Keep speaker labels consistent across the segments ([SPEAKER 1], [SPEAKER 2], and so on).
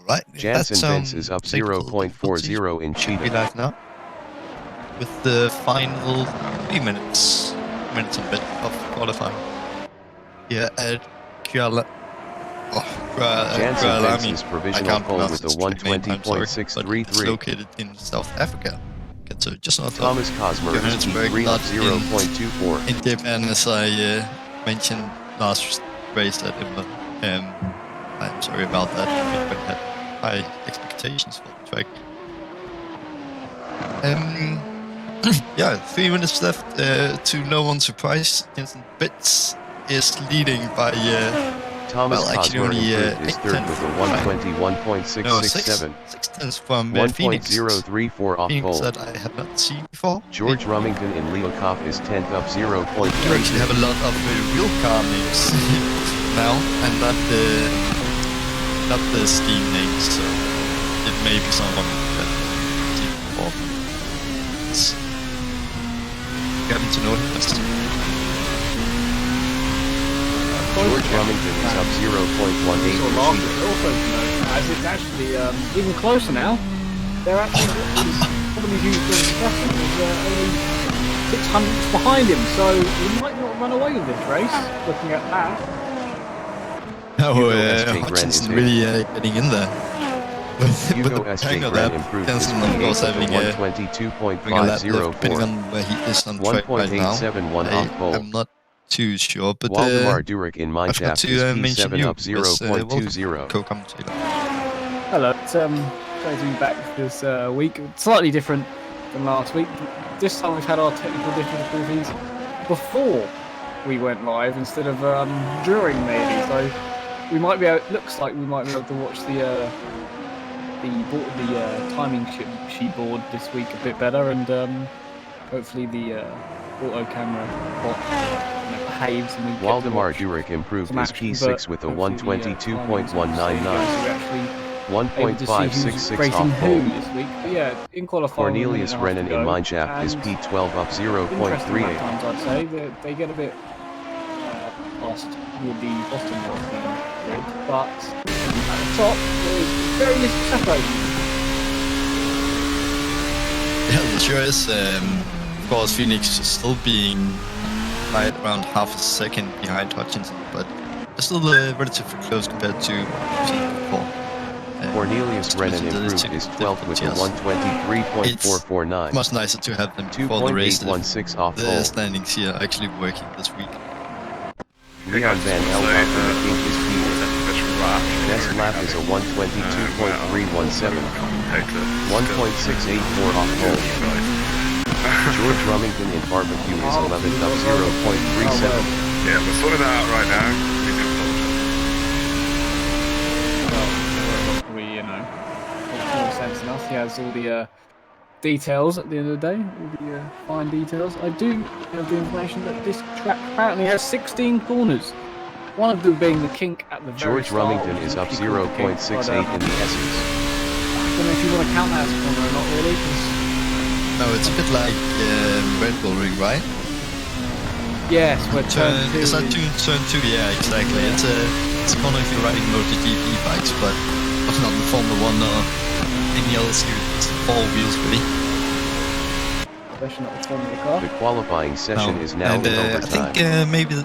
[SPEAKER 1] Alright,
[SPEAKER 2] Jansen Vince is up 0.40 in
[SPEAKER 1] Should be
[SPEAKER 2] Cheetah.
[SPEAKER 1] live now. With the final 3 minutes and a bit of qualifying. Here at
[SPEAKER 2] Jansen Vince is provisional pole with a 120.633.
[SPEAKER 1] It's located in South Africa. So just north
[SPEAKER 2] Thomas
[SPEAKER 1] of
[SPEAKER 2] Cosmer is P3 up 0.24.
[SPEAKER 1] in Japan, as I mentioned last race at Imola. I'm sorry about that. I had high expectations for the track. Yeah, 3 minutes left. To no one's surprise, Jensen Bits is leading by
[SPEAKER 2] Thomas Cosmer improved is third with a 121.667.
[SPEAKER 1] 6 tenths from
[SPEAKER 2] 1.034 off
[SPEAKER 1] Phoenix
[SPEAKER 2] pole.
[SPEAKER 1] that I have not seen before.
[SPEAKER 2] George Rumington in Leokoff is 10th up 0.3.
[SPEAKER 1] You actually have a lot of real car names now, and not the Steam names. So it may be someone that I've seen before. You happen to know him.
[SPEAKER 2] George Rumington is up 0.18 in Cheetah.
[SPEAKER 3] Also, as it's actually even closer now. They're actually probably who's been second is only 600 behind him, so he might not run away with this race. Looking at that.
[SPEAKER 1] Hutchinson really getting in there.
[SPEAKER 2] Hugo S.J. Grant improved his P8 to 122.504.
[SPEAKER 1] Depending on where he is on track right now.
[SPEAKER 2] 1.871 off pole.
[SPEAKER 1] I'm not too sure, but
[SPEAKER 2] Waldemar Durek in
[SPEAKER 1] I forgot
[SPEAKER 2] Mineshaft is
[SPEAKER 1] to mention
[SPEAKER 2] P7
[SPEAKER 1] you
[SPEAKER 2] up 0.20.
[SPEAKER 1] co-commentator.
[SPEAKER 3] Hello, it's great to be back this week. Slightly different than last week. This time we've had our technical difficulties before we went live instead of during, maybe. So we might be able, looks like we might be able to watch the timing sheet board this week a bit better, and hopefully the auto camera bot behaves. And we
[SPEAKER 2] Waldemar Durek improved his P6 with a 122.199. 1.566 off pole.
[SPEAKER 3] This week. But yeah, in qualifying,
[SPEAKER 2] Cornelius Renan in Mineshaft is P12 up 0.38.
[SPEAKER 3] Times, I'd say they get a bit lost with the Boston grid, but at the top there's very little separating.
[SPEAKER 1] Yeah, it sure is. Of course, Phoenix is still being right around half a second behind Hutchinson, but it's still relatively close compared to before.
[SPEAKER 2] Cornelius Renan improved his 12th with a 123.449.
[SPEAKER 1] It's much nicer to have them before the race.
[SPEAKER 2] 2.816 off pole.
[SPEAKER 1] The standings here are actually working this week.
[SPEAKER 2] Leon Van Elhoff in the pink is P8. Best lap is a 122.317. 1.684 off pole. George Rumington in barbecue is 11th up 0.37.
[SPEAKER 4] Yeah, we're sorting that out right now.
[SPEAKER 3] Sense enough. He has all the details at the end of the day, all the fine details. I do have the information that this track apparently has 16 corners. One of them being the kink at the very
[SPEAKER 2] George Rumington is up 0.68 in the S's.
[SPEAKER 3] I don't know if you want to count that as a corner or not, really.
[SPEAKER 1] No, it's a bit like Red Bull Ring, right?
[SPEAKER 3] Yes, we're turn 2.
[SPEAKER 1] Is that turn 2? Yeah, exactly. It's a corner if you're riding MotoGP bikes, but not the Formula 1 or any other series. It's 4 wheels, really.
[SPEAKER 2] The qualifying session is now in overtime.
[SPEAKER 1] I think maybe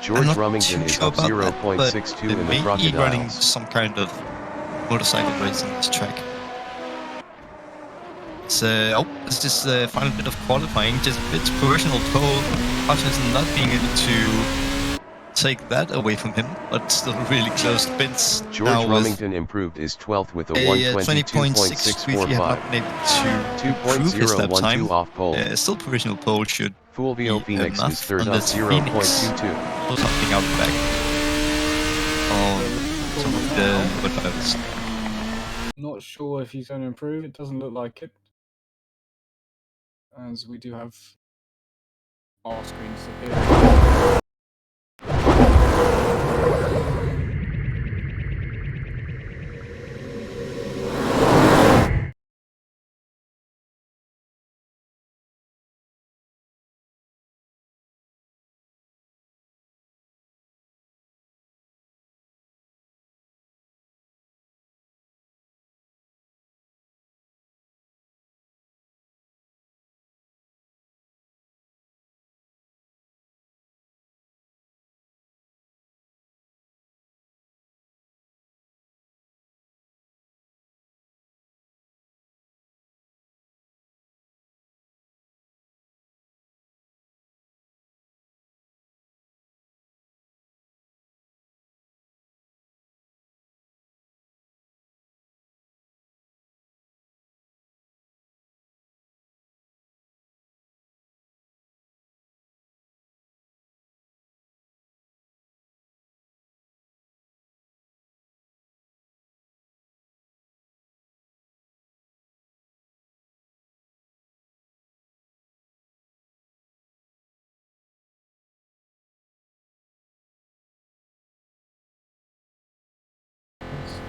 [SPEAKER 2] George Rumington is up 0.62 in the Crocodiles.
[SPEAKER 1] Running some kind of motorcycle race on this track. So, it's this final bit of qualifying. Just a bit provisional pole. Hutchinson not being able to take that away from him, but still really close. Vince
[SPEAKER 2] George Rumington improved his 12th with a 122.645. 2.012 off pole.
[SPEAKER 1] Still provisional pole should
[SPEAKER 2] Fulvio Phoenix is third up 0.22.
[SPEAKER 1] Pull something out the back on some of the woodpipes.
[SPEAKER 3] Not sure if he's going to improve. It doesn't look like it, as we do have our screens here.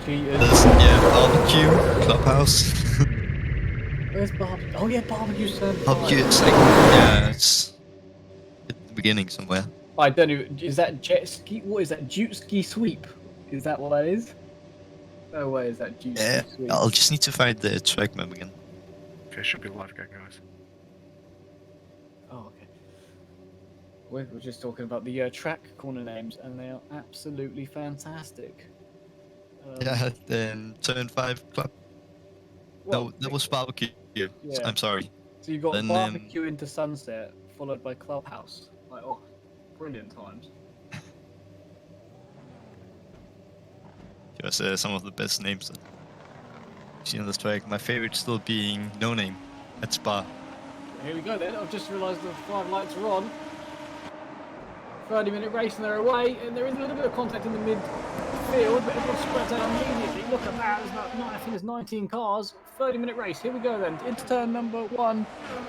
[SPEAKER 3] cheaters.
[SPEAKER 1] Yeah, barbecue, clubhouse.
[SPEAKER 3] Where's barbecue? Oh yeah, barbecue's turn 5.
[SPEAKER 1] Barbecue, it's like, yeah, it's at the beginning somewhere.
[SPEAKER 3] I don't know. Is that jet ski? What is that? Jet ski sweep? Is that what that is? No way. Is that jet
[SPEAKER 1] Yeah,
[SPEAKER 3] ski sweep?
[SPEAKER 1] I'll just need to find the track map again.
[SPEAKER 4] Okay, should be live again, guys.
[SPEAKER 3] Oh, okay. We're just talking about the track corner names, and they are absolutely fantastic.
[SPEAKER 1] Yeah, then turn 5 club. No, that was barbecue.
[SPEAKER 3] Yeah.
[SPEAKER 1] I'm sorry.
[SPEAKER 3] So you got
[SPEAKER 1] Then,
[SPEAKER 3] barbecue into sunset, followed by clubhouse. Like, oh, brilliant times.
[SPEAKER 1] Just some of the best names that I've seen on this track. My favorite still being No Name at Spa.
[SPEAKER 3] Here we go then. I've just realised the 5 lights are on. 30-minute race and they're away, and there is a little bit of contact in the midfield, but everyone's spread out immediately. Look at that, there's about I think there's 19 cars. 30-minute race. Here we go then. Into turn number 1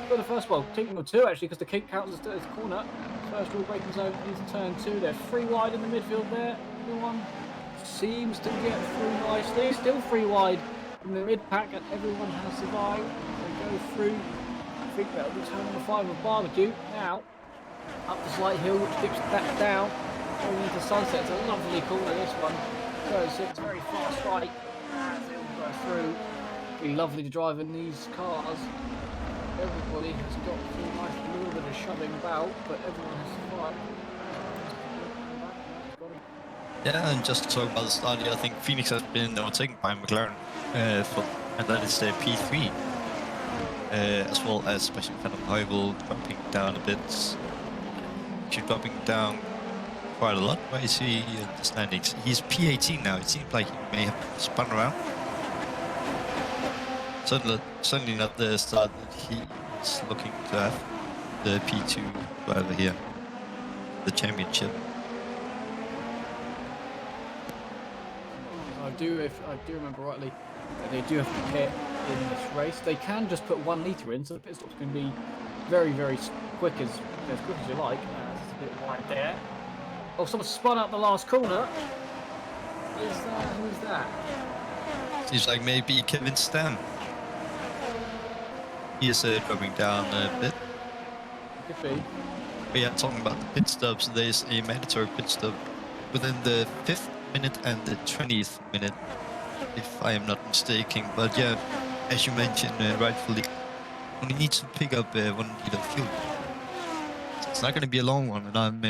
[SPEAKER 3] for the first, well, number 2 actually, because the kick counts as the corner. First rule braking zone into turn 2. They're 3 wide in the midfield there. Everyone seems to get through nicely. Still 3 wide in the mid pack, and everyone has survived. They go through. I think that'll be turn number 5 of barbecue now. Up the slight hill, which dips back down, going into sunset. It's a lovely corner, this one. So it's very fast right as it will go through. Be lovely to drive in these cars. Everybody has got through nice, a little bit of shoving about, but everyone has survived.
[SPEAKER 1] Yeah, and just to talk about the start here, I think Phoenix has been overtaken by McLaren, and that is the P3. As well as especially Phantom Heuvel dropping down a bit. Actually dropping down quite a lot. Where is he in the standings? He's P18 now. It seems like he may have spun around. Certainly not the start that he's looking to have. The P2 driver here. The championship.
[SPEAKER 3] If I do remember rightly, they do have to pit in this race. They can just put 1 litre in, so the pit stop's going to be very, very quick as you like. It's a bit wide there. Oh, someone spun out the last corner. Who's that?
[SPEAKER 1] Seems like maybe Kevin Stam. He is dropping down a bit.
[SPEAKER 3] Could be.
[SPEAKER 1] We are talking about the pit stops. There's a mandatory pit stop within the 5th minute and the 20th minute, if I am not mistaken. But yeah, as you mentioned rightfully, only need to pick up 1 liter of fuel. So it's not going to be a long one, and I'm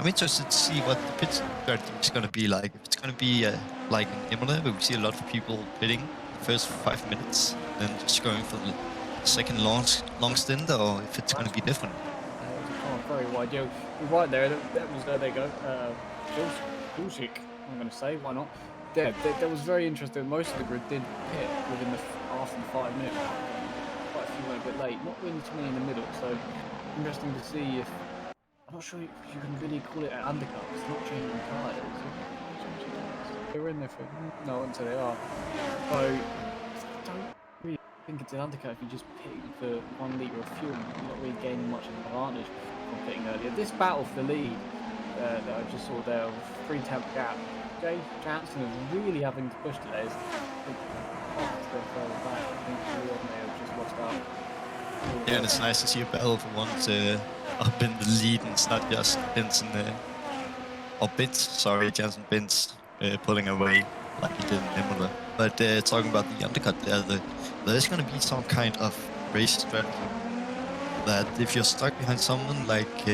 [SPEAKER 1] interested to see what the pit strategy is going to be like. If it's going to be like in Imola, where we see a lot of people pitting the first 5 minutes, and then just going for the second long stint, or if it's going to be different.
[SPEAKER 3] Very wide. You're right there. That was there. They go. Bullshit, I'm going to say, why not? Yeah, that was very interesting. Most of the grid did pit within after the 5 minute mark. Quite a few went a bit late. Not really too many in the middle, so interesting to see if. I'm not sure if you can really call it an undercut. It's not changing tyres. They're in there for. No, I wouldn't say they are. So I don't really think it's an undercut if you just pit for 1 litre of fuel. You're not really gaining much of an advantage from pitting earlier. This battle for the lead. That I just saw there, 3 temp gap. Jay Jansen is really having to push today. Further back. I think Leon may have just lost out.
[SPEAKER 1] Yeah, and it's nice to see a battle for once up in the lead, and it's not just Benson or Bintz, sorry, Jansen Bintz pulling away like he did in Imola. But talking about the undercut there's going to be some kind of race strategy that if you're stuck behind someone like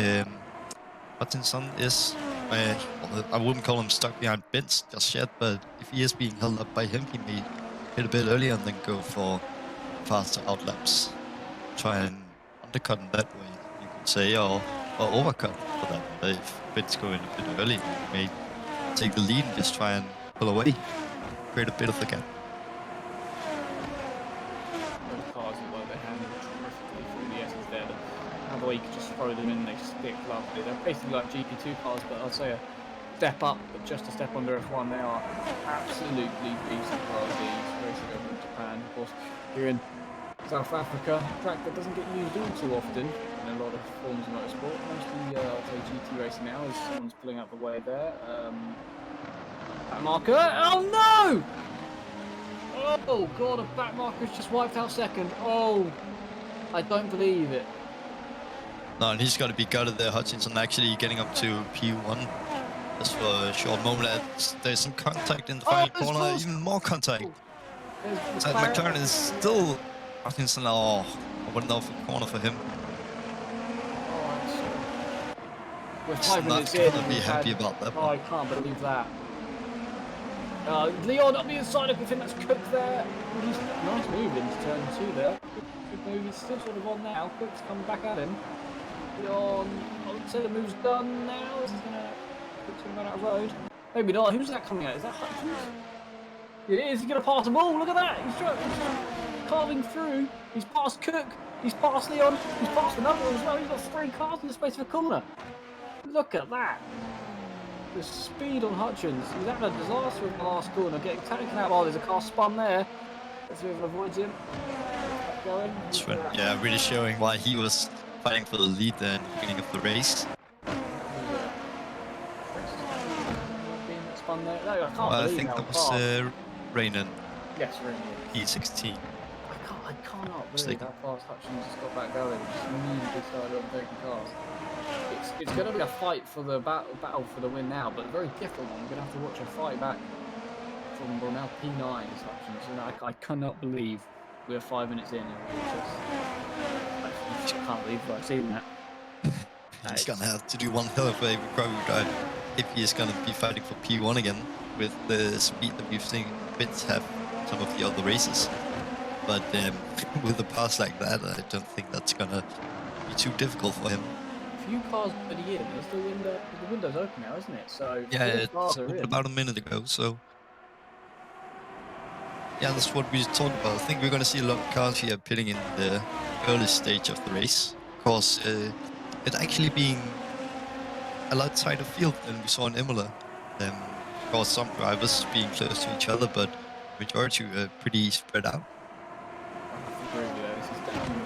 [SPEAKER 1] Hutchinson is, I wouldn't call him stuck behind Bintz just yet, but if he is being held up by him, he may hit a bit earlier and then go for faster outlaps. Try and undercut in that way, you could say, or overcut for that. If Bintz go in a bit early, he may take the lead and just try and pull away, create a bit of the gap.
[SPEAKER 3] Those cars look like they're handled terrifically through the S's there. The way you could just throw them in, they stick lovely. They're basically like GP2 cars, but I'd say a step up, but just a step under F1. They are absolutely decent cars, these racing over in Japan. Of course, here in South Africa, a track that doesn't get used all too often in a lot of forms of motorsport. Mostly, I'd say GT racing now, as someone's pulling out the way there. Back marker. Oh no! Oh god, a back marker's just wiped out second. Oh, I don't believe it.
[SPEAKER 1] No, and he's got to be gutted there. Hutchinson actually getting up to P1 just for a short moment. There's some contact in the final
[SPEAKER 3] there's
[SPEAKER 1] corner,
[SPEAKER 3] close.
[SPEAKER 1] even more contact.
[SPEAKER 3] There's
[SPEAKER 1] So McLaren is still Hutchinson. Oh, I wouldn't know if a corner for him.
[SPEAKER 3] We're
[SPEAKER 1] He's
[SPEAKER 3] 5
[SPEAKER 1] not
[SPEAKER 3] minutes in.
[SPEAKER 1] gonna be happy about that
[SPEAKER 3] Oh,
[SPEAKER 1] one.
[SPEAKER 3] I can't believe that. Leon up the inside. I think that's Cook there. He's nice move into turn 2 there. Good move. He's still sort of on now. Cook's coming back at him. Leon, I would say the move's done now. This is Cook's gonna run out of road. Maybe not. Who's that coming at? Is that Hutchins? It is. He's gonna pass the ball. Look at that. He's carving through. He's past Cook. He's past Leon. He's past another one as well. He's got 3 cars in the space of a corner. Look at that. The speed on Hutchins. He's having a disaster in the last corner, getting taken out. Oh, there's a car spun there. Let's see if it avoids him. Going.
[SPEAKER 1] Yeah, really showing why he was fighting for the lead there in the beginning of the race.
[SPEAKER 3] Spun there. No, I can't
[SPEAKER 1] Well, I
[SPEAKER 3] believe
[SPEAKER 1] think
[SPEAKER 3] how
[SPEAKER 1] that was
[SPEAKER 3] fast.
[SPEAKER 1] Raynon,
[SPEAKER 3] Yes, really.
[SPEAKER 1] E16.
[SPEAKER 3] I cannot believe how fast Hutchins just got back going. Just immediately started overtaking cars. It's going to be a fight for the battle for the win now, but a very different one. We're going to have to watch a fight back from now P9's Hutchins. And I cannot believe we're 5 minutes in. I just can't believe I've seen that.
[SPEAKER 1] He's gonna have to do one hell of a recovery drive if he is gonna be fighting for P1 again with the speed that we've seen Vince have some of the other races. But with a pass like that, I don't think that's gonna be too difficult for him.
[SPEAKER 3] Few cars already in. Is the window's open now, isn't it? So
[SPEAKER 1] Yeah,
[SPEAKER 3] few cars
[SPEAKER 1] it's
[SPEAKER 3] are in.
[SPEAKER 1] about a minute ago, so yeah, that's what we talked about. I think we're gonna see a lot of cars here pitting in the early stage of the race. Of course, it actually being a lot tighter field than we saw in Imola. Of course, some drivers being close to each other, but majority are pretty spread out.
[SPEAKER 3] This is definitely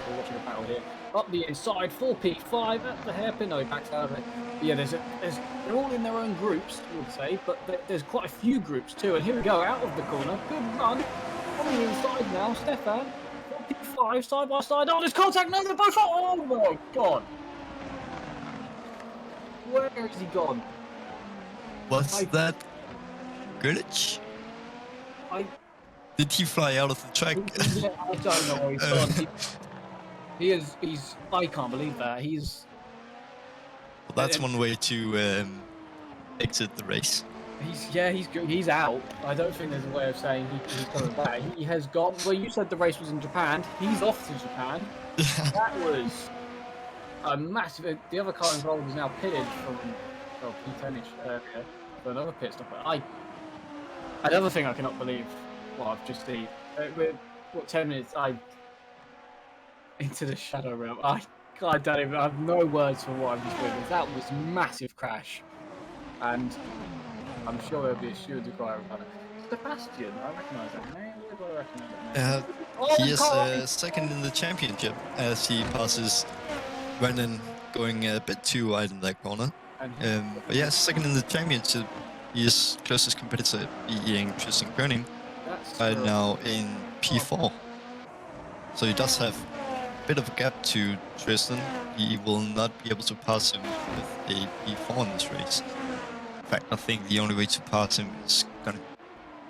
[SPEAKER 3] we're watching a battle here. Up the inside, 4P5 at the hairpin. No, he backs out of it. Yeah, they're all in their own groups, I would say, but there's quite a few groups too. And here we go, out of the corner. Good run. On the inside now, Stefan. 4P5 side by side. Oh, there's contact. No, they're both. Oh my god. Where has he gone?
[SPEAKER 1] What's that? Glitch? Did he fly out of the track?
[SPEAKER 3] Yeah, I don't know where he's gone. He's. I can't believe that.
[SPEAKER 1] Well, that's one way to exit the race.
[SPEAKER 3] He's out. I don't think there's a way of saying he's coming back. He has gone. Well, you said the race was in Japan. He's off to Japan. That was a massive. The other car involved is now pitted from P10ish area for another pit stop. Another thing I cannot believe what I've just seen. We're 10 minutes. Into the shadow realm. I don't even. I have no words for what I've just witnessed. That was a massive crash, and I'm sure there'll be a steward to cry about it. Sebastian, I recognise that name. Where do I recognise that name?
[SPEAKER 1] He is second in the championship as he passes Brennan going a bit too wide in that corner. But yeah, second in the championship. He is closest competitor being Tristan Koenig. Right now in P4. So he does have a bit of a gap to Tristan. He will not be able to pass him with a P4 in this race. In fact, I think the only way to pass him is going to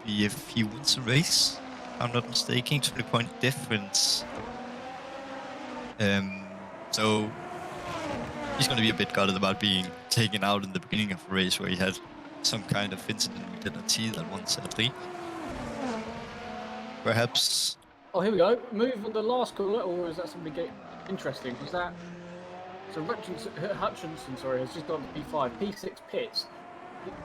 [SPEAKER 1] be if he wins the race. If I'm not mistaken, 20-point difference. So he's going to be a bit gutted about being taken out in the beginning of the race where he had some kind of incident. We did not see that one, sadly. Perhaps.
[SPEAKER 3] Oh, here we go. Move on the last corner, or is that something interesting? Is that so? Hutchinson, has just gone to P5, P6 pits,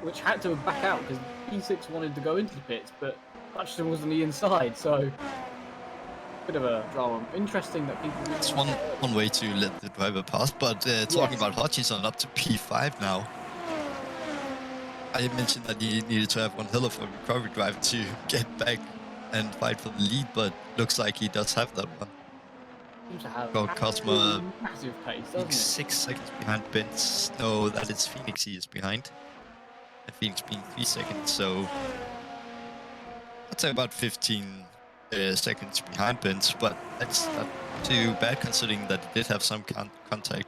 [SPEAKER 3] which had to back out because P6 wanted to go into the pits, but Hutchinson was on the inside, so bit of a drama. Interesting that people.
[SPEAKER 1] It's one way to let the driver pass, but talking about Hutchinson up to P5 now. I mentioned that he needed to have one hell of a recovery drive to get back and fight for the lead, but looks like he does have that one.
[SPEAKER 3] Seems to have
[SPEAKER 1] Cosma
[SPEAKER 3] massive pace, doesn't it?
[SPEAKER 1] 6 seconds behind Benz. No, that is Phoenix he is behind. Phoenix being 3 seconds, so I'd say about 15 seconds behind Benz, but that's not too bad considering that it did have some contact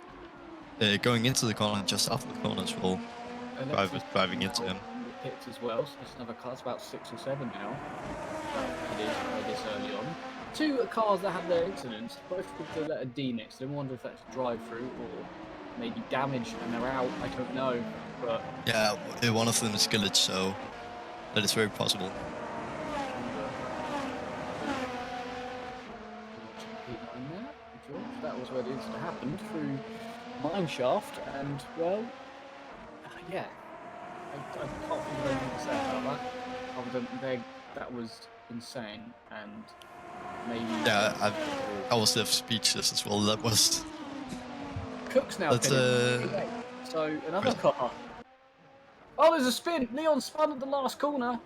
[SPEAKER 1] going into the corner and just after the corner as well. Drivers driving into him.
[SPEAKER 3] The pits as well, so there's another car. It's about 6 or 7 now. It is this early on. 2 cars that had their incidents, both with the letter D next to them. I wonder if that's drive-through or maybe damage and they're out. I don't know, but
[SPEAKER 1] yeah, one of them is glitch, so that is very possible.
[SPEAKER 3] That was where the incident happened through mineshaft, and well, yeah, I can't think of anything to say about that. Other than that was insane, and maybe
[SPEAKER 1] I was left speechless as well. That was.
[SPEAKER 3] Cook's now pitted. So another car. Oh, there's a spin. Leon spun at the last corner.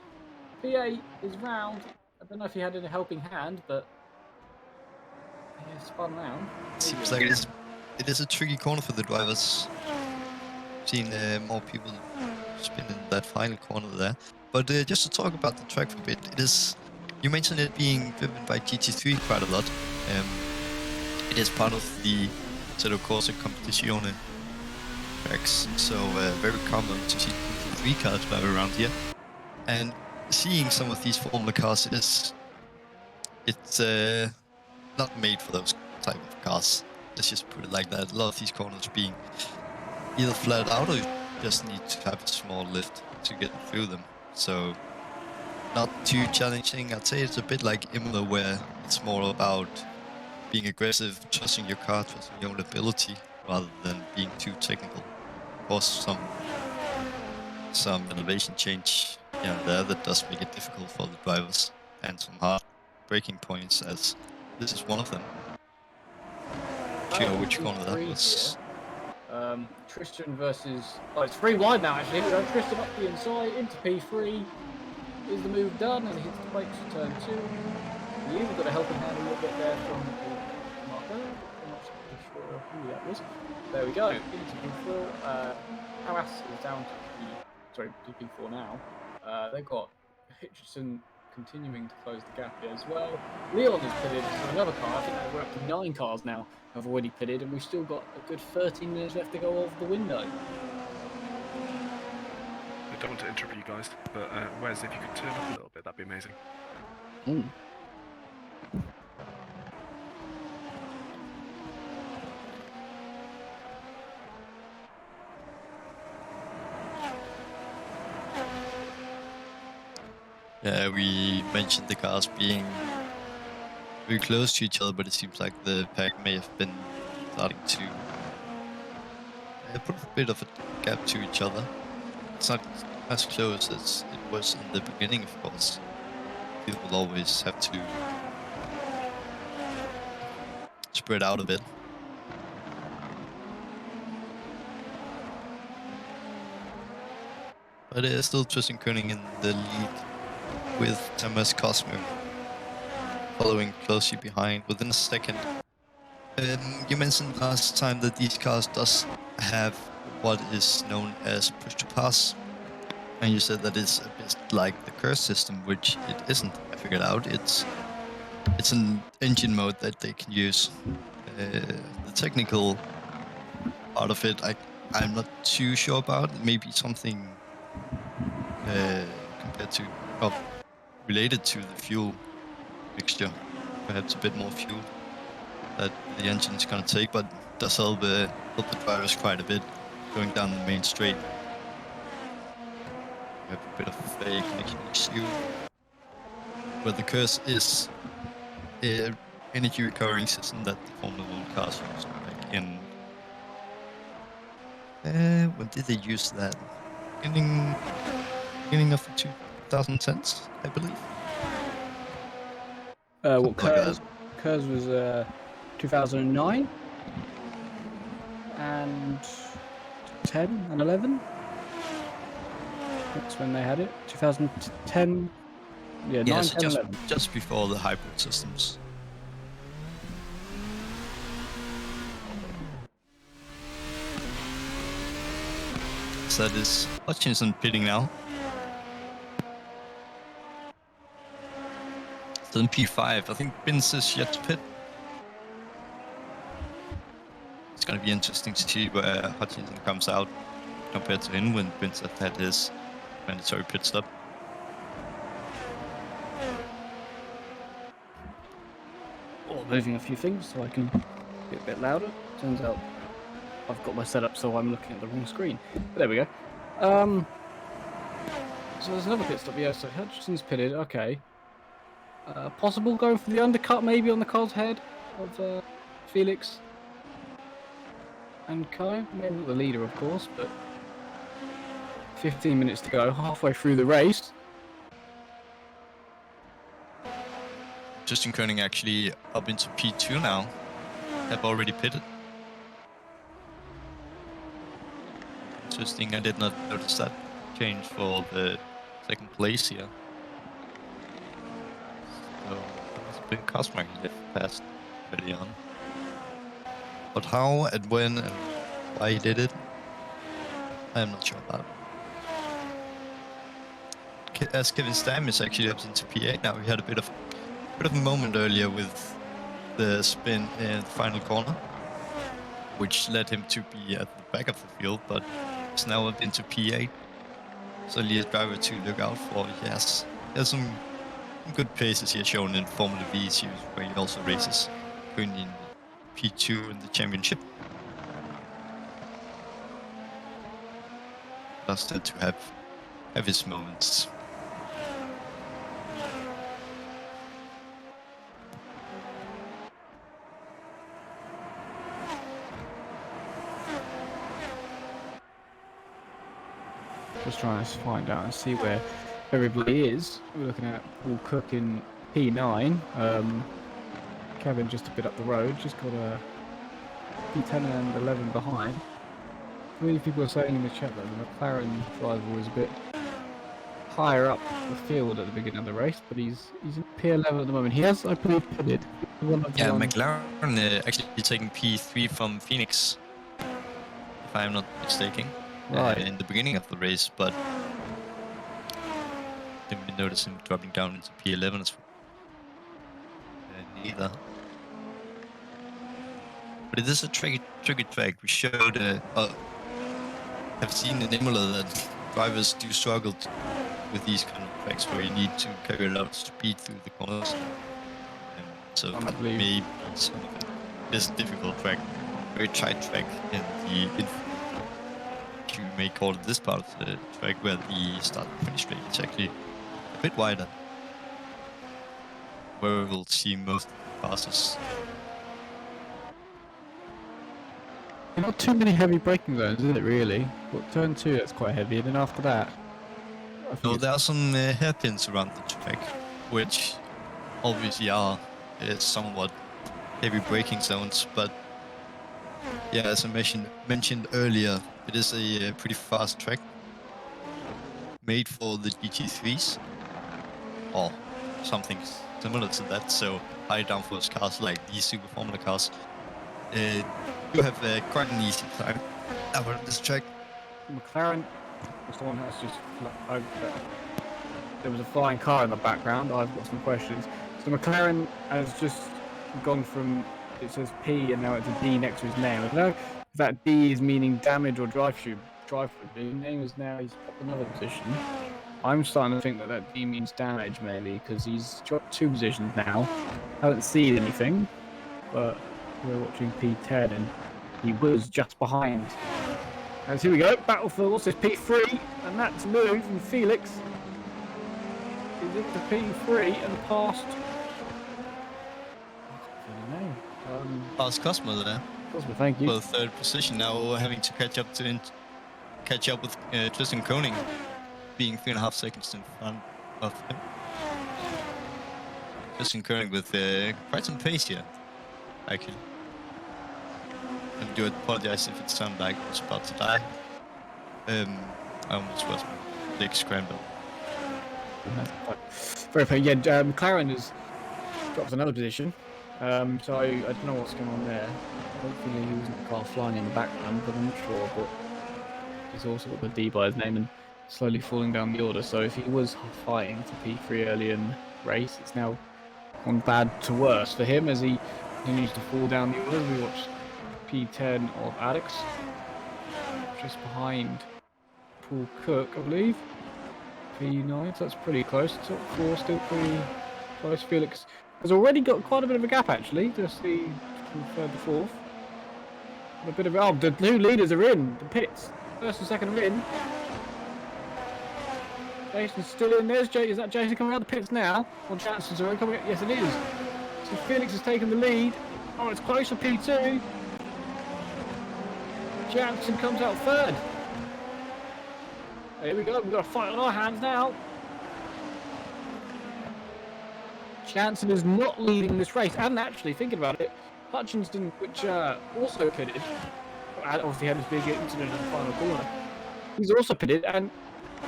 [SPEAKER 3] P8 is round. I don't know if he had a helping hand, but he spun round.
[SPEAKER 1] Seems like it is a tricky corner for the drivers. Seen more people spin in that final corner there. But just to talk about the track for a bit, it is. You mentioned it being driven by GT3 quite a lot. It is part of the Assetto Corsa Competizione tracks, so very common to see GT3 cars drive around here. And seeing some of these Formula cars, it's not made for those type of cars. Let's just put it like that. A lot of these corners being either flat out or you just need to have a small lift to get through them. So not too challenging. I'd say it's a bit like Imola, where it's more about being aggressive, trusting your car, trusting your own ability, rather than being too technical. Of course, some elevation change here and there that does make it difficult for the drivers, and some hard braking points, as this is one of them. Sure, which corner that was.
[SPEAKER 3] Tristan versus... Oh, it's 3 wide now, actually. We go Tristan up the inside, into P3. Is the move done? And he hits the brakes for turn 2. You've got a helping hand a little bit there from Marco. I'm not sure who that was. There we go. Into P4. Haas is down to P4 now. They've got Hitchison continuing to close the gap here as well. Leon is pitted for another car. I think we're up to 9 cars now have already pitted, and we've still got a good 13 minutes left to go over the window.
[SPEAKER 4] I don't want to interrupt you guys, but Wes, if you could turn up a little bit, that'd be amazing.
[SPEAKER 1] Yeah, we mentioned the cars being very close to each other, but it seems like the pack may have been starting to put a bit of a gap to each other. It's not as close as it was in the beginning, of course. People will always have to spread out a bit. But still Tristan Koenig in the lead with Thomas Cosmo following closely behind within a second. You mentioned last time that these cars does have what is known as push to pass, and you said that it's a bit like the curse system, which it isn't. I figured out it's an engine mode that they can use. The technical part of it, I'm not too sure about. Maybe something compared to related to the fuel mixture, perhaps a bit more fuel that the engine's gonna take, but does help the drivers quite a bit going down the main straight. We have a bit of a connection issue, but the curse is an energy recovery system that the Formula 1 cars used back in. When did they use that? Beginning of the 2010s, I believe.
[SPEAKER 3] What Curse was 2009 and 10 and 11. That's when they had it. 2010. Yeah, 9,
[SPEAKER 1] so
[SPEAKER 3] 10, 11.
[SPEAKER 1] just before the hybrid systems. So that is Hutchinson pitting now. Still in P5. I think Binz is yet to pit. It's going to be interesting to see where Hutchinson comes out compared to him when Binz has had his mandatory pit stop.
[SPEAKER 3] Or moving a few things so I can get a bit louder. Turns out I've got my setup so I'm looking at the wrong screen. But there we go. So there's another pit stop. Yeah, so Hutchinson's pitted. Okay. Possible going for the undercut maybe on the car's head of Felix and Kai. Maybe not the leader, of course, but 15 minutes to go, halfway through the race.
[SPEAKER 1] Justin Koenig actually up into P2 now. Have already pitted. Interesting, I did not notice that change for the second place here. So that was a big customer he left past early on. But how and when and why he did it, I am not sure about. As Kevin Stam is actually up into P8 now, he had a bit of a moment earlier with the spin in the final corner, which led him to be at the back of the field, but is now up into P8. So a driver to look out for. Yes, there's some good paces here shown in Formula V series where he also races currently in P2 in the championship. Does tend to have his moments.
[SPEAKER 3] Just trying to find out and see where everybody is. We're looking at Paul Cook in P9. Kevin just a bit up the road. Just got a P10 and 11 behind. Many people are saying in the chat that the McLaren driver was a bit higher up the field at the beginning of the race, but he's in P11 at the moment. He has, I believe, pitted.
[SPEAKER 1] Yeah, McLaren actually taking P3 from Phoenix, if I'm not mistaken.
[SPEAKER 3] Right.
[SPEAKER 1] In the beginning of the race, but didn't we notice him dropping down into P11 as well? Neither. But it is a tricky track. We showed, have seen in Imola that drivers do struggle with these kind of tracks where you need to carry a lot of speed through the corners. So that may be some of it. It's a difficult track, very tight track in the you may call it this part of the track where the start and finish straight is actually a bit wider, where we will see most of the passes.
[SPEAKER 3] Not too many heavy braking zones, is it really? Well, turn 2, that's quite heavy, and then after that...
[SPEAKER 1] No, there are some hairpins around the track, which obviously are somewhat heavy braking zones, but yeah, as I mentioned earlier, it is a pretty fast track, made for the GT3s, or something similar to that, so high downforce cars like these Super Formula cars do have quite an easy time out of this track.
[SPEAKER 3] McLaren, someone has just... there was a flying car in the background, I've got some questions. So McLaren has just gone from, it says P and now it's a D next to his name. I don't know if that D is meaning damage or drive through. His name is now, he's got another position. I'm starting to think that that D means damage maybe, because he's dropped 2 positions now. Haven't seen anything, but we're watching P10 and he was just behind. And here we go, battle for what's this, P3, and that's move, and Felix is into P3 and past...
[SPEAKER 1] Past Cosmo there.
[SPEAKER 3] Cosmo, thank you.
[SPEAKER 1] For the 3rd position now, having to catch up with Tristan Koenig, being 3.5 seconds in front of him. Tristan Koenig with quite some pace here, actually. I do apologize if it sounded like I was about to die. I almost was my leg scrambled.
[SPEAKER 3] Very fair. Yeah, McLaren has dropped another position. So I don't know what's going on there. Hopefully he wasn't the car flying in the background, but I'm not sure. But He's also got the D by his name and slowly falling down the order. So if he was fighting for P3 early in the race, it's now gone bad to worse for him as he continues to fall down the order. We watch P10 of Alex, just behind Paul Cook, I believe. P9, so that's pretty close. Top 4 still pretty close. Felix has already got quite a bit of a gap actually, just the third to fourth. A bit of the new leaders are in the pits. First and second are in. Jason's still in. There's Jason. Is that Jason coming out of the pits now? Or Jansen's already coming out? Yes, it is. So Felix has taken the lead. Oh, it's close for P2. Jansen comes out third. Here we go. We've got a fight on our hands now. Jansen is not leading this race, and actually, thinking about it, Hutchinson, which also pitted, obviously had this big incident in the final corner. He's also pitted, and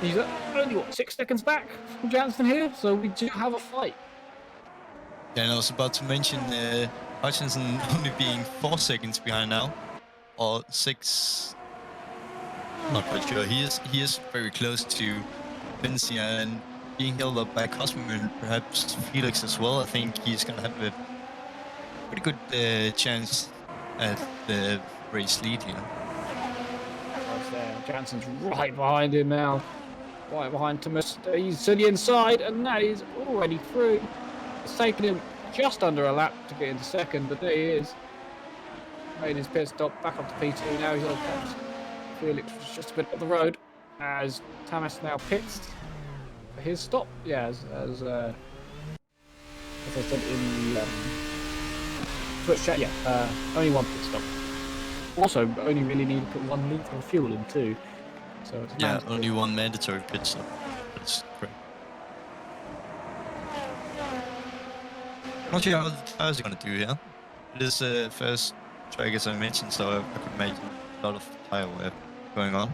[SPEAKER 3] he's only, what, 6 seconds back from Jansen here, so we do have a fight.
[SPEAKER 1] Yeah, and I was about to mention Hutchinson only being 4 seconds behind now, or 6. Not quite sure. He is very close to Vinci and being held up by Cosmo and perhaps Felix as well. I think he's gonna have a pretty good chance at the race lead here.
[SPEAKER 3] Right there. Jansen's right behind him now. Right behind Thomas. He's to the inside, and that is already through. It's taken him just under a lap to get into second, but there he is. Made his pit stop, back up to P2. Now he's on catch. Felix was just a bit up the road as Thomas now pits for his stop. Yeah, as I said in the Twitch chat, yeah, only one pit stop. Also, only really need to put 1 litre of fuel in too. So it's
[SPEAKER 1] only one mandatory pit stop. That's great. Not sure how the tires are going to do here. It is first track as I mentioned, so I could make a lot of tire wear going on.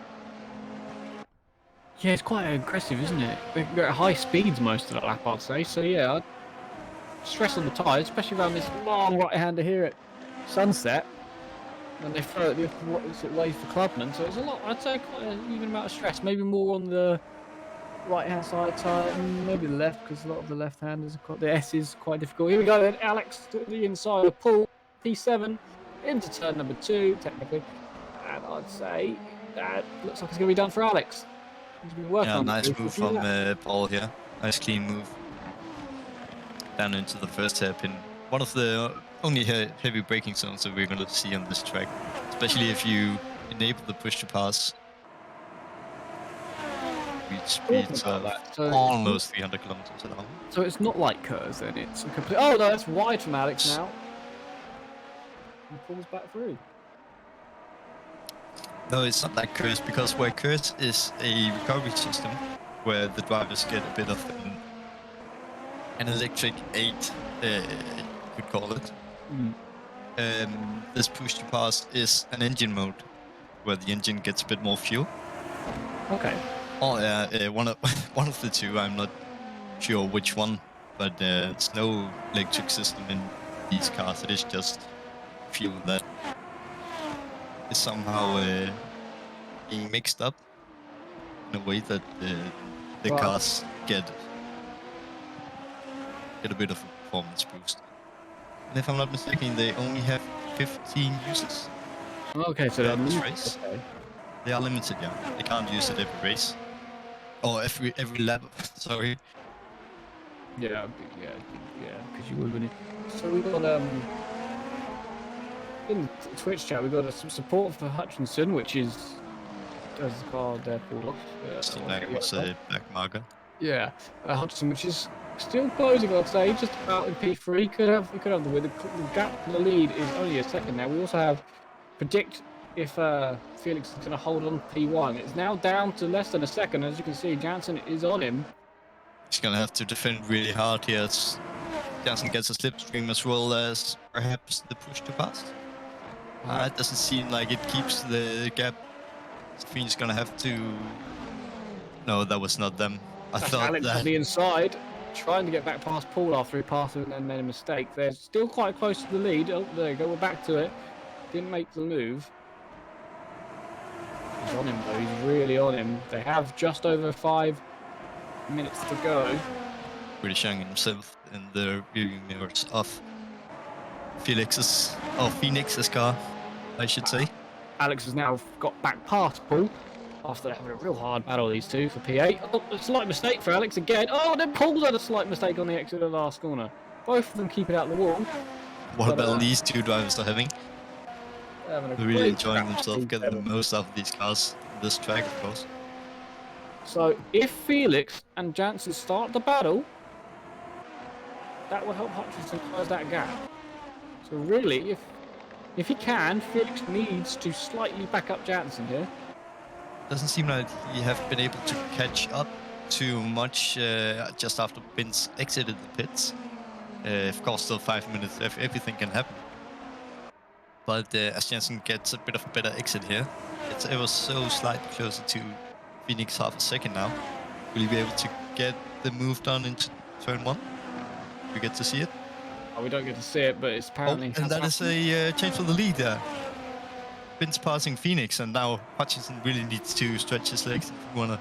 [SPEAKER 3] Yeah, it's quite aggressive, isn't it? They're at high speeds most of the lap, I'd say. So yeah, I'd stress on the tyres, especially around this long right-hander here at sunset. And they throw it the opposite way for Clubman, so it's a lot. I'd say quite an even amount of stress. Maybe more on the right-hand side tyre, maybe the left, because a lot of the left-handers have got the S is quite difficult. Here we go then, Alex to the inside of Paul, P7 into turn number 2, technically, and I'd say that looks like it's going to be done for Alex. He's been working on
[SPEAKER 1] nice move from Paul here. Nice clean move down into the first hairpin. One of the only heavy braking zones that we're going to see on this track, especially if you enable the push to pass. Reach speeds of almost 300 kilometers an hour.
[SPEAKER 3] So it's not like Kurz then, it's a complete... Oh no, that's wide from Alex now. And pulls back through.
[SPEAKER 1] No, it's not like Kurz, because where Kurz is a recovery system where the drivers get a bit of an electric aid, you could call it. This push to pass is an engine mode where the engine gets a bit more fuel.
[SPEAKER 3] Okay.
[SPEAKER 1] Oh yeah, one of the two. I'm not sure which one, but it's no electric system in these cars. It is just fuel that is somehow being mixed up in a way that the cars get a bit of a performance boost. And if I'm not mistaken, they only have 15 uses.
[SPEAKER 3] Okay, so
[SPEAKER 1] in this race.
[SPEAKER 3] Okay.
[SPEAKER 1] They are limited, yeah. They can't use it every race. Or every lap, sorry.
[SPEAKER 3] Yeah, because you would win it. So we got in the Twitch chat we got some support for Hutchinson, which is as the car there pulled off.
[SPEAKER 1] That was a back marker.
[SPEAKER 3] Yeah, Hutchinson, which is still closing, I'd say, just about in P3. Could have the win. The gap in the lead is only a second now. We also have predict if Felix is going to hold on to P1. It's now down to less than a second. As you can see, Jansen is on him.
[SPEAKER 1] He's going to have to defend really hard here. Jansen gets a slipstream as well as perhaps the push to pass. It doesn't seem like it keeps the gap. Fiend's going to have to... No, that was not them. I thought
[SPEAKER 3] Alex
[SPEAKER 1] that...
[SPEAKER 3] on the inside, trying to get back past Paul after he passed and then made a mistake. They're still quite close to the lead. Oh, there you go. We're back to it. Didn't make the move. He's on him though, he's really on him. They have just over 5 minutes to go.
[SPEAKER 1] Really showing himself in the rearview mirrors of Phoenix's car, I should say.
[SPEAKER 3] Alex has now got back past Paul after having a real hard battle, these two, for P8. Oh, a slight mistake for Alex again. Oh, then Paul's had a slight mistake on the exit of the last corner. Both of them keep it out the wall.
[SPEAKER 1] What about these two drivers are having?
[SPEAKER 3] Having a
[SPEAKER 1] They're really
[SPEAKER 3] great
[SPEAKER 1] enjoying
[SPEAKER 3] crack
[SPEAKER 1] themselves,
[SPEAKER 3] at
[SPEAKER 1] getting the
[SPEAKER 3] P7.
[SPEAKER 1] most out of these cars on this track, of course.
[SPEAKER 3] So if Felix and Jansen start the battle, that will help Hutchinson close that gap. So really, if he can, Felix needs to slightly back up Jansen here.
[SPEAKER 1] Doesn't seem like he have been able to catch up too much just after Vince exited the pits. Of course, still 5 minutes left, everything can happen. But as Jensen gets a bit of a better exit here, it's ever so slightly closer to Phoenix half a second now. Will he be able to get the move done into turn 1? We get to see it.
[SPEAKER 3] Oh, we don't get to see it, but it's apparently...
[SPEAKER 1] and that is a change for the lead there. Vince passing Phoenix, and now Hutchinson really needs to stretch his legs if we want to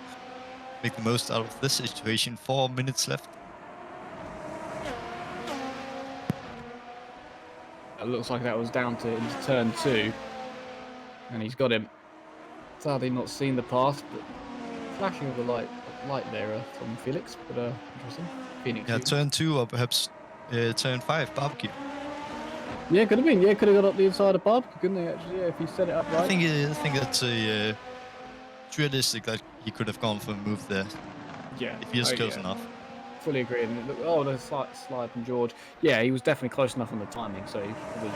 [SPEAKER 1] make the most out of this situation. 4 minutes left.
[SPEAKER 3] It looks like that was down to into turn 2. And he's got him. Sadly not seen the path, but flashing of the light there from Felix, but interesting. Phoenix.
[SPEAKER 1] Yeah, turn 2 or perhaps turn 5, barbecue.
[SPEAKER 3] Yeah, could have been. Yeah, could have got up the inside of barbecue, couldn't they? Actually, yeah, if he set it up right.
[SPEAKER 1] I think that's it's realistic that he could have gone for a move there.
[SPEAKER 3] Yeah,
[SPEAKER 1] if he is close enough.
[SPEAKER 3] Fully agree. And the slide from George. Yeah, he was definitely close enough on the timing, so he probably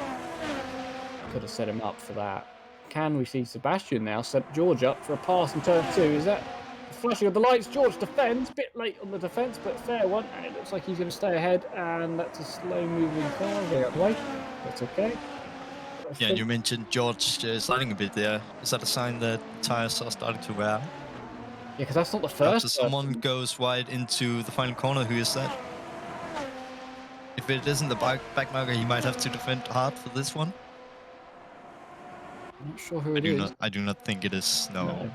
[SPEAKER 3] could have set him up for that. Can we see Sebastian now set George up for a pass in turn 2? Is that flashing of the lights? George defends, bit late on the defence, but fair one. And it looks like he's going to stay ahead, and that's a slow-moving car. Get out of the way. That's okay.
[SPEAKER 1] Yeah, and you mentioned George sliding a bit there. Is that a sign that tyres are starting to wear out?
[SPEAKER 3] Yeah, because that's not the first.
[SPEAKER 1] After someone goes wide into the final corner, who is that? If it isn't the back marker, he might have to defend hard for this one.
[SPEAKER 3] I'm not sure who it is.
[SPEAKER 1] I do not think it is. No.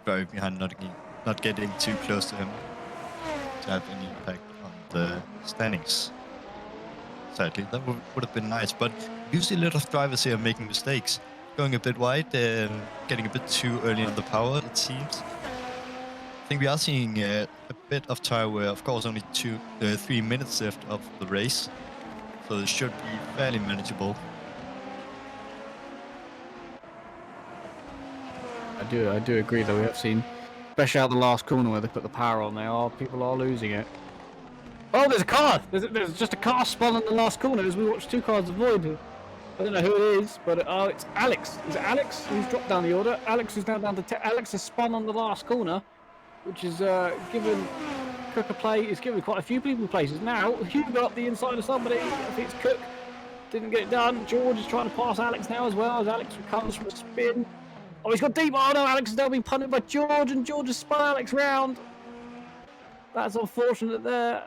[SPEAKER 1] Very behind, not getting too close to him to have any impact on the standings. Sadly, that would have been nice. But you see a lot of drivers here making mistakes, going a bit wide, getting a bit too early on the power. It seems. I think we are seeing a bit of tire wear. Of course, only 3 minutes left of the race, so it should be fairly manageable.
[SPEAKER 3] I do agree though. We have seen, especially out the last corner where they put the power on, people are losing it. Oh, there's a car! There's just a car spun on the last corner as we watch 2 cars avoid. I don't know who it is, but it's Alex. Is it Alex who's dropped down the order? Alex is now down to 10. Alex has spun on the last corner, which is given Cook a play. It's given quite a few people places. Now, Hugo up the inside of somebody. I think it's Cook. Didn't get it done. George is trying to pass Alex now as well as Alex recovers from a spin. Oh, he's got deep. Oh no, Alex is now being punted by George, and George has spun Alex round. That's unfortunate there.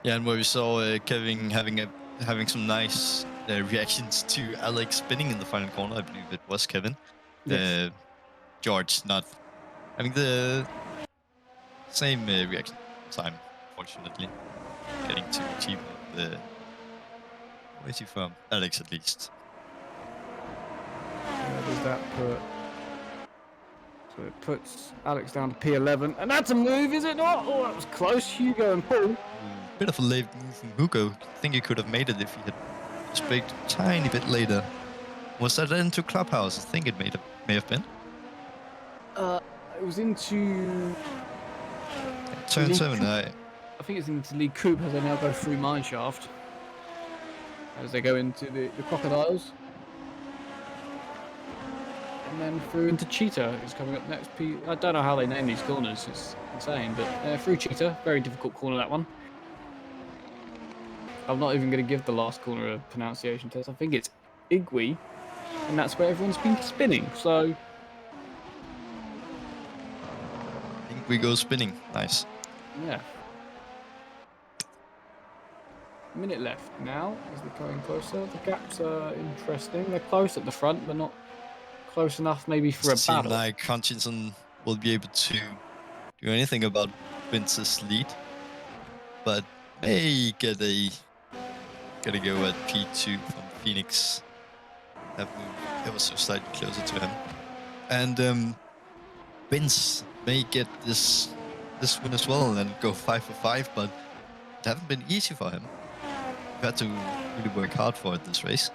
[SPEAKER 1] Yeah, and where we saw Kevin having some nice reactions to Alex spinning in the final corner. I believe it was Kevin.
[SPEAKER 3] Yes.
[SPEAKER 1] George not having the same reaction time, fortunately. Getting too cheap of the... Where is he from? Alex, at least.
[SPEAKER 3] Where does that put? So it puts Alex down to P11, and that's a move, is it not? Oh, that was close. Hugo and Paul.
[SPEAKER 1] Bit of a late move from Hugo. I think he could have made it if he had braked a tiny bit later. Was that into Clubhouse? I think it may have been.
[SPEAKER 3] It was into
[SPEAKER 1] Turn 7.
[SPEAKER 3] I think it's into Lee Coop as they now go through Mineshaft. As they go into the Crocodiles. And then through into Cheetah is coming up next. I don't know how they name these corners, it's insane, but through Cheetah, very difficult corner that one. I'm not even going to give the last corner a pronunciation test. I think it's Igwe, and that's where everyone's been spinning, so...
[SPEAKER 1] I think we go spinning. Nice.
[SPEAKER 3] Yeah. Minute left now as they're coming closer. The gaps are interesting. They're close at the front, but not close enough maybe for a
[SPEAKER 1] Doesn't seem
[SPEAKER 3] battle.
[SPEAKER 1] like Hutchinson will be able to do anything about Vince's lead, but may get a go at P2 from Phoenix. Have moved ever so slightly closer to him, and Vince may get this win as well and go 5 for 5, but it haven't been easy for him. He's had to really work hard for it this race.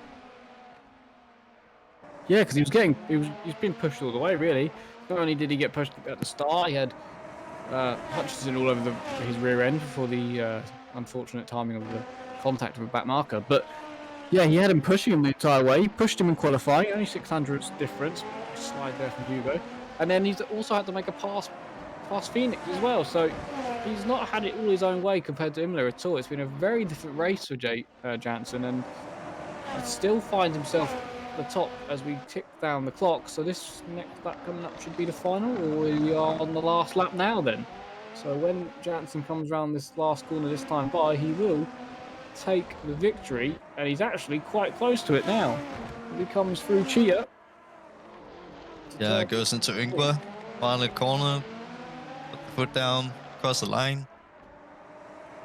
[SPEAKER 3] Yeah, because he's been pushed all the way, really. Not only did he get pushed at the start, he had Hutchinson all over his rear end before the unfortunate timing of the contact of a back marker. But yeah, he had him pushing him the entire way. He pushed him in qualifying, only 600ths difference, slide there from Hugo. And then he's also had to make a pass past Phoenix as well. So he's not had it all his own way compared to Imola at all. It's been a very different race for Jansen, and he still finds himself at the top as we tick down the clock. So this next lap coming up should be the final, or we are on the last lap now then. So when Jansen comes around this last corner this time by, he will take the victory, and he's actually quite close to it now. He comes through Chia.
[SPEAKER 1] Yeah, goes into Ingvar, final corner, put the foot down, cross the line.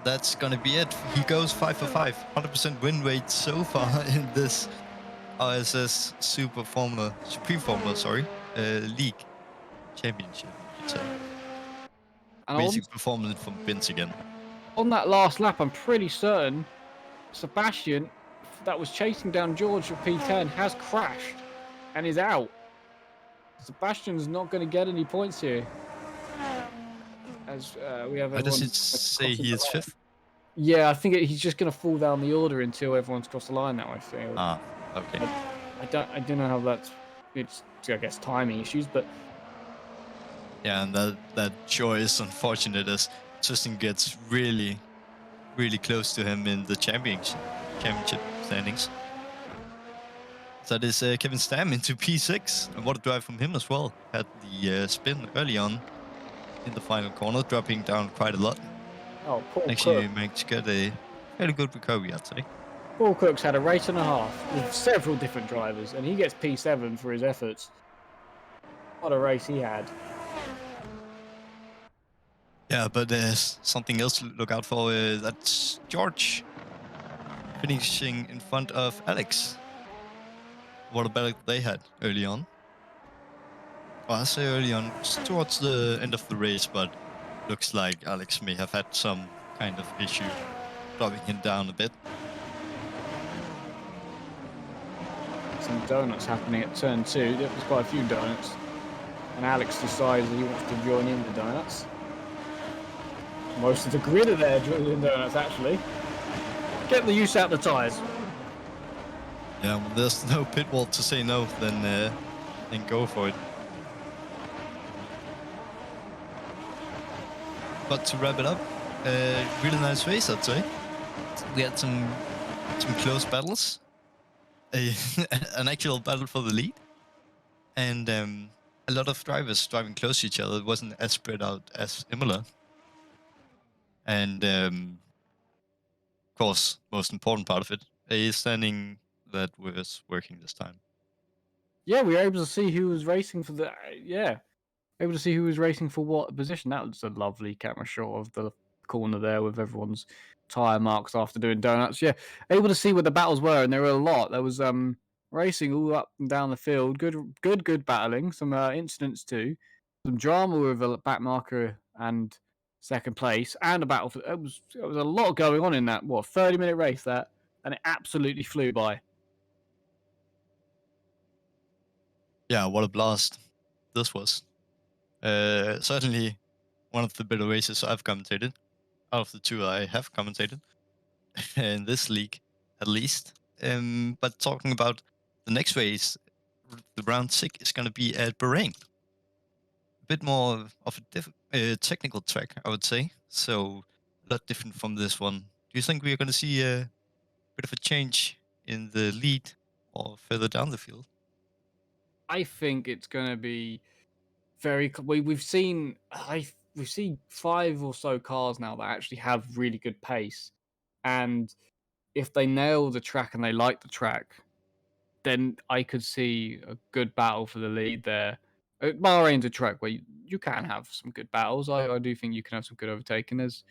[SPEAKER 1] That's gonna be it. He goes 5 for 5, 100% win rate so far in this RSS Supreme Formula, League Championship, you could say.
[SPEAKER 3] And
[SPEAKER 1] Amazing performance from Vince again.
[SPEAKER 3] on that last lap, I'm pretty certain Sebastian, that was chasing down George for P10, has crashed and is out. Sebastian's not going to get any points here. As we have
[SPEAKER 1] Why does it say he is 5th?
[SPEAKER 3] Yeah, I think he's just going to fall down the order until everyone's crossed the line now, I feel.
[SPEAKER 1] Ah, okay.
[SPEAKER 3] I don't know how that's... It's, I guess, timing issues, but...
[SPEAKER 1] Yeah, and that sure is unfortunate as Tristan gets really, really close to him in the championship standings. That is Kevin Stam into P6, and what a drive from him as well. Had the spin early on in the final corner, dropping down quite a lot.
[SPEAKER 3] Oh, Paul
[SPEAKER 1] Actually,
[SPEAKER 3] Cook.
[SPEAKER 1] managed to get a fairly good recovery, I'd say.
[SPEAKER 3] Paul Cook's had a race and a half with several different drivers, and he gets P7 for his efforts. What a race he had.
[SPEAKER 1] Yeah, but there's something else to look out for. That's George finishing in front of Alex. What a battle they had early on. Well, I say early on, towards the end of the race, but looks like Alex may have had some kind of issue dropping him down a bit.
[SPEAKER 3] Some donuts happening at turn 2. There was quite a few donuts. And Alex decides that he wants to join in the donuts. Most of the grid are there joining the donuts, actually. Get the use out the tyres.
[SPEAKER 1] Yeah, well, there's no pit wall to say no, then go for it. But to wrap it up, really nice race, I'd say. We had some close battles, an actual battle for the lead, and a lot of drivers driving close to each other. It wasn't as spread out as Imola. And of course, most important part of it, a standing that was working this time.
[SPEAKER 3] Yeah, we were able to see who was racing for the... able to see who was racing for what position. That was a lovely camera shot of the corner there with everyone's tyre marks after doing donuts. Yeah, able to see where the battles were, and there were a lot. There was racing all up and down the field. Good battling. Some incidents too. Some drama with a back marker and second place, and a battle. It was a lot going on in that 30-minute race that, and it absolutely flew by.
[SPEAKER 1] Yeah, what a blast this was. Certainly one of the better races I've commentated, out of the two I have commentated, in this league, at least. But talking about the next race, the round 6 is going to be at Bahrain. A bit more of a technical track, I would say. So a lot different from this one. Do you think we are going to see a bit of a change in the lead or further down the field?
[SPEAKER 3] I think it's going to be very... We've seen 5 or so cars now that actually have really good pace, and if they nail the track and they like the track, then I could see a good battle for the lead there. Bahrain's a track where you can have some good battles. I do think you can have some good overtaking. There's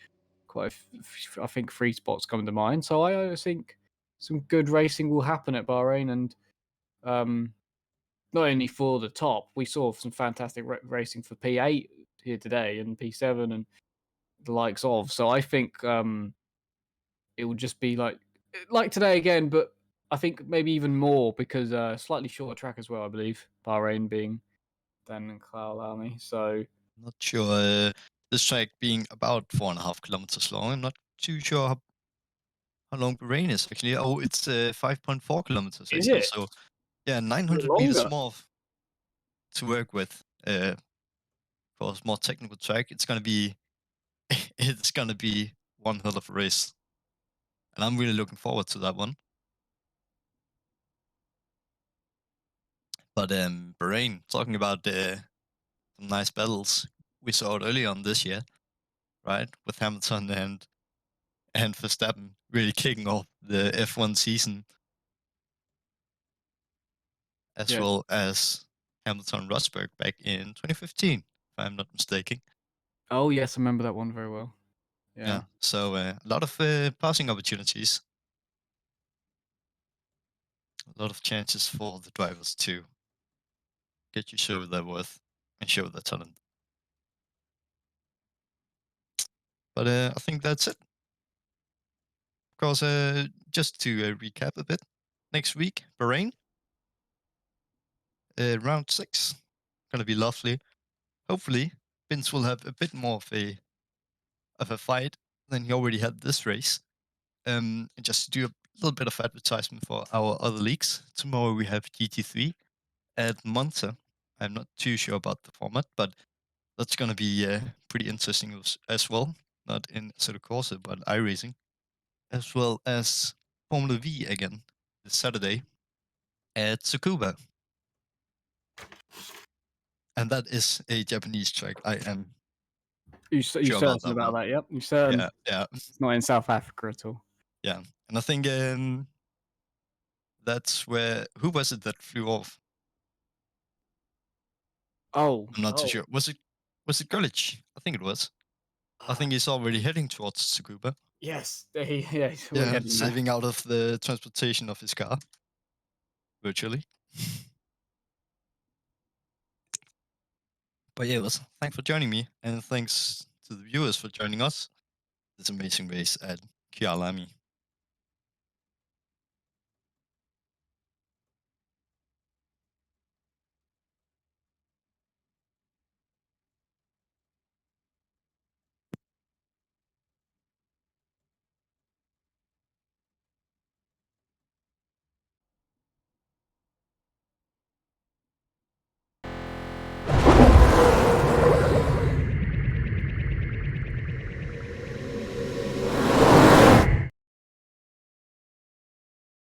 [SPEAKER 3] quite, I think, 3 spots come to mind. So I think some good racing will happen at Bahrain, and not only for the top, we saw some fantastic racing for P8 here today and P7 and the likes of. So I think it will just be like today again, but I think maybe even more because slightly shorter track as well. I believe Bahrain being than Kyalami. So
[SPEAKER 1] Not sure. This track being about 4.5 kilometers long. I'm not too sure how long Bahrain is actually. Oh, it's 5.4 kilometers
[SPEAKER 3] is
[SPEAKER 1] actually.
[SPEAKER 3] it
[SPEAKER 1] So yeah,
[SPEAKER 3] a bit
[SPEAKER 1] 900 meters
[SPEAKER 3] longer?
[SPEAKER 1] more to work with. For a more technical track, it's gonna be it's gonna be one hell of a race, and I'm really looking forward to that one. But Bahrain, talking about some nice battles, we saw it early on this year, right, with Hamilton and Verstappen really kicking off the F1 season, as
[SPEAKER 3] Yeah.
[SPEAKER 1] well as Hamilton Rosberg back in 2015, if I'm not mistaken.
[SPEAKER 3] Oh yes, I remember that one very well.
[SPEAKER 1] Yeah,
[SPEAKER 3] Yeah.
[SPEAKER 1] so a lot of passing opportunities, a lot of chances for the drivers to get you show their worth and show their talent. But I think that's it. Of course, just to recap a bit, next week, Bahrain, round 6, gonna be lovely. Hopefully, Vince will have a bit more of a fight than he already had this race. And just to do a little bit of advertisement for our other leagues. Tomorrow we have GT3 at Monza. I'm not too sure about the format, but that's gonna be pretty interesting as well. Not in Assetto Corsa, but iRacing, as well as Formula V again this Saturday at Tsukuba. And that is a Japanese track. I am
[SPEAKER 3] You
[SPEAKER 1] sure about
[SPEAKER 3] certain
[SPEAKER 1] that
[SPEAKER 3] about
[SPEAKER 1] one.
[SPEAKER 3] that? Yep. You certain?
[SPEAKER 1] Yeah, yeah,
[SPEAKER 3] It's not in South Africa at all.
[SPEAKER 1] yeah. And I think that's where, who was it that flew off?
[SPEAKER 3] Oh.
[SPEAKER 1] I'm not too
[SPEAKER 3] Oh.
[SPEAKER 1] sure. Was it Gullich? I think it was. I think he's already heading towards Tsukuba.
[SPEAKER 3] Yes. Yeah. He's already
[SPEAKER 1] Yeah,
[SPEAKER 3] heading there.
[SPEAKER 1] saving out of the transportation of his car, virtually. But yeah, thanks for joining me, and thanks to the viewers for joining us. This amazing race at Kyalami.